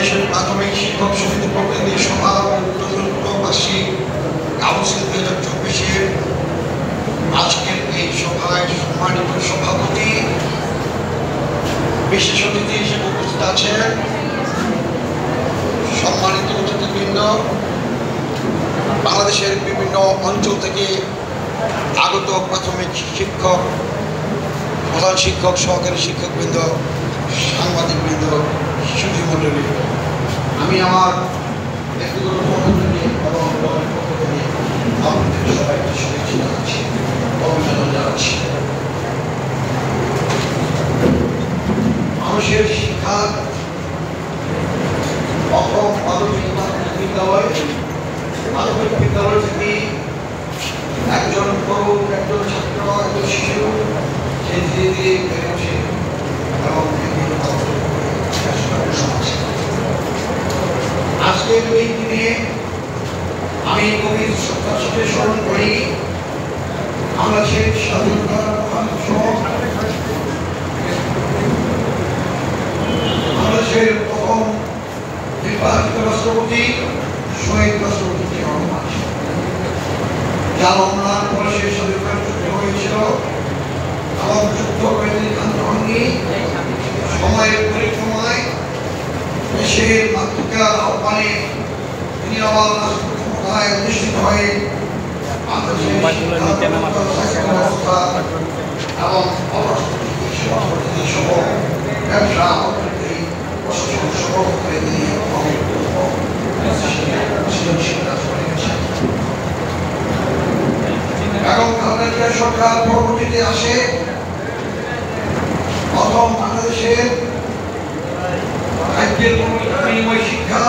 বাংলাদেশের প্রাথমিক শিক্ষক সমিতি প্রতিনিধি সভা বার্ষিক কাউন্সিল 2024-এর আজকের এই সভায় সম্মানিত সভাপতি, বিশেষ অতিথি হিসেবে উপস্থিত আছেন সম্মানিত অতিথিবৃন্দ, বাংলাদেশের বিভিন্ন অঞ্চল থেকে আগত প্রাথমিক শিক্ষক, প্রধান শিক্ষক, সহকারী শিক্ষকবৃন্দ, সাংবাদিকবৃন্দ, শিশুটি মণ্ডলী, আমি আমার ব্যক্তিগত এবং আপনাদের সবাইকে শুভেচ্ছা জানাচ্ছি, অভিনন্দন জানাচ্ছি। মানুষের শিক্ষা প্রথম মাধ্যমিক বিদ্যালয়, মাধ্যমিক বিদ্যালয় থেকে একজন তরুণ, একজন ছাত্র, একজন শিশু সে ধীরে ধীরে বেড়ে ওঠে এবং আজকের এই দিনে আমি গভীর শ্রদ্ধার সাথে স্মরণ করি বাংলাদেশের স্বাধীনতার বাংলাদেশের প্রথম নির্বাচিত রাষ্ট্রপতি শহীদ রাষ্ট্রপতি জিয়াউর রহমান, যার অবদান পরে সে স্বাধীনতার যুদ্ধ হয়েছিল এবং যুদ্ধ আন্দোলনকে সময়ের পরিক্রমায় দেশের মাতৃকার আহ্বানে তিনি আবার রাষ্ট্র ক্ষমতায় অধিষ্ঠিত হয়ে ব্যবসা অর্থনীতি প্রশাসন সহ করে দিয়ে এবং খালেদা সরকার পরবর্তীতে আসে প্রথম বাংলাদেশের রাজ্যের বিনিময় শিক্ষা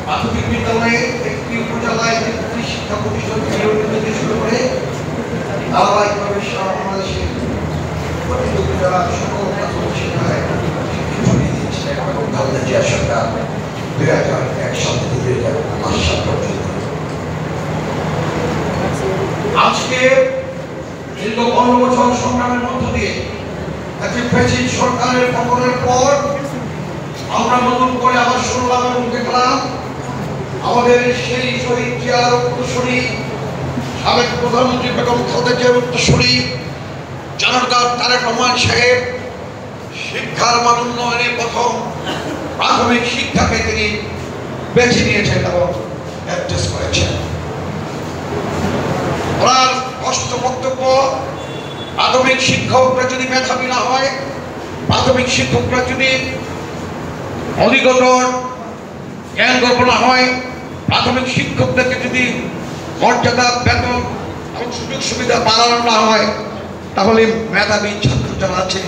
প্রাথমিক বিদ্যালয়ে একটি উপজেলায় একটি শিক্ষা প্রতিষ্ঠান থেকে শুরু করে ধারাবাহিকভাবে সারা বাংলাদেশের প্রতিটি উপজেলার সকল প্রাথমিক শিক্ষায় ছড়িয়ে দিয়েছে এবং খালেদা জিয়া সরকার 2001 সাল থেকে 2005 সাল পর্যন্ত। আজকে দীর্ঘ 15 বছর সংগ্রামের মধ্য দিয়ে একটি ফ্যাসিস্ট সরকারের পতনের পর আমরা নতুন করে আবার শুনলাম এবং দেখলাম আমাদের সেই শহীদ জিয়ার উত্তরসূরি, সাবেক প্রধানমন্ত্রী বেগম খালেদা জিয়ার উত্তরসূরি জনতা তারেক রহমান সাহেব শিক্ষার মান উন্নয়নে প্রথম প্রাথমিক শিক্ষাকে তিনি বেছে নিয়েছেন এবং অ্যাড্রেস করেছেন। ওনার স্পষ্ট বক্তব্য, প্রাথমিক শিক্ষকরা যদি মেধাবী না হয়, প্রাথমিক শিক্ষকরা যদি অধিকতর জ্ঞান গর্ব না হয়, প্রাথমিক শিক্ষকদেরকে যদি মর্যাদা, বেতন এবং সুযোগ সুবিধা বাড়ানো না হয়, তাহলে মেধাবী ছাত্র যারা আছে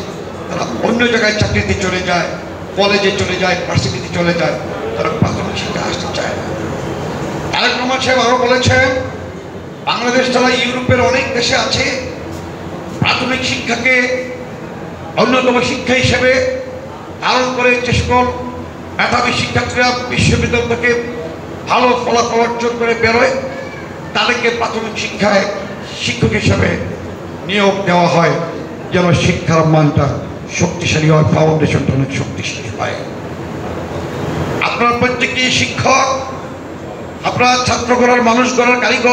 তারা অন্য জায়গায় চাকরিতে চলে যায়, কলেজে চলে যায়, ভার্সিটিতে চলে যায়, তারা প্রাথমিক শিক্ষা আসতে চায় না। তারেক রহমান সাহেব আরো বলেছেন, বাংলাদেশ ছাড়া ইউরোপের অনেক দেশে আছে প্রাথমিক শিক্ষাকে অন্যতম শিক্ষা হিসেবে ধারণ করে যে সকল মেধাবী শিক্ষার্থীরা বিশ্ববিদ্যালয় থেকে ভালো ফলাফল অর্জন করে বেরোয়, তাদেরকে প্রাথমিক শিক্ষায় শিক্ষক হিসেবে নিয়োগ দেওয়া হয়, যেন শিক্ষার মানটা শক্তিশালী হয়, ফাউন্ডেশনটা অনেক শক্তিশালী হয়। আপনারা প্রত্যেকেই শিক্ষক, আপনারা ছাত্র গড়ার, মানুষ গড়ার কারিগর।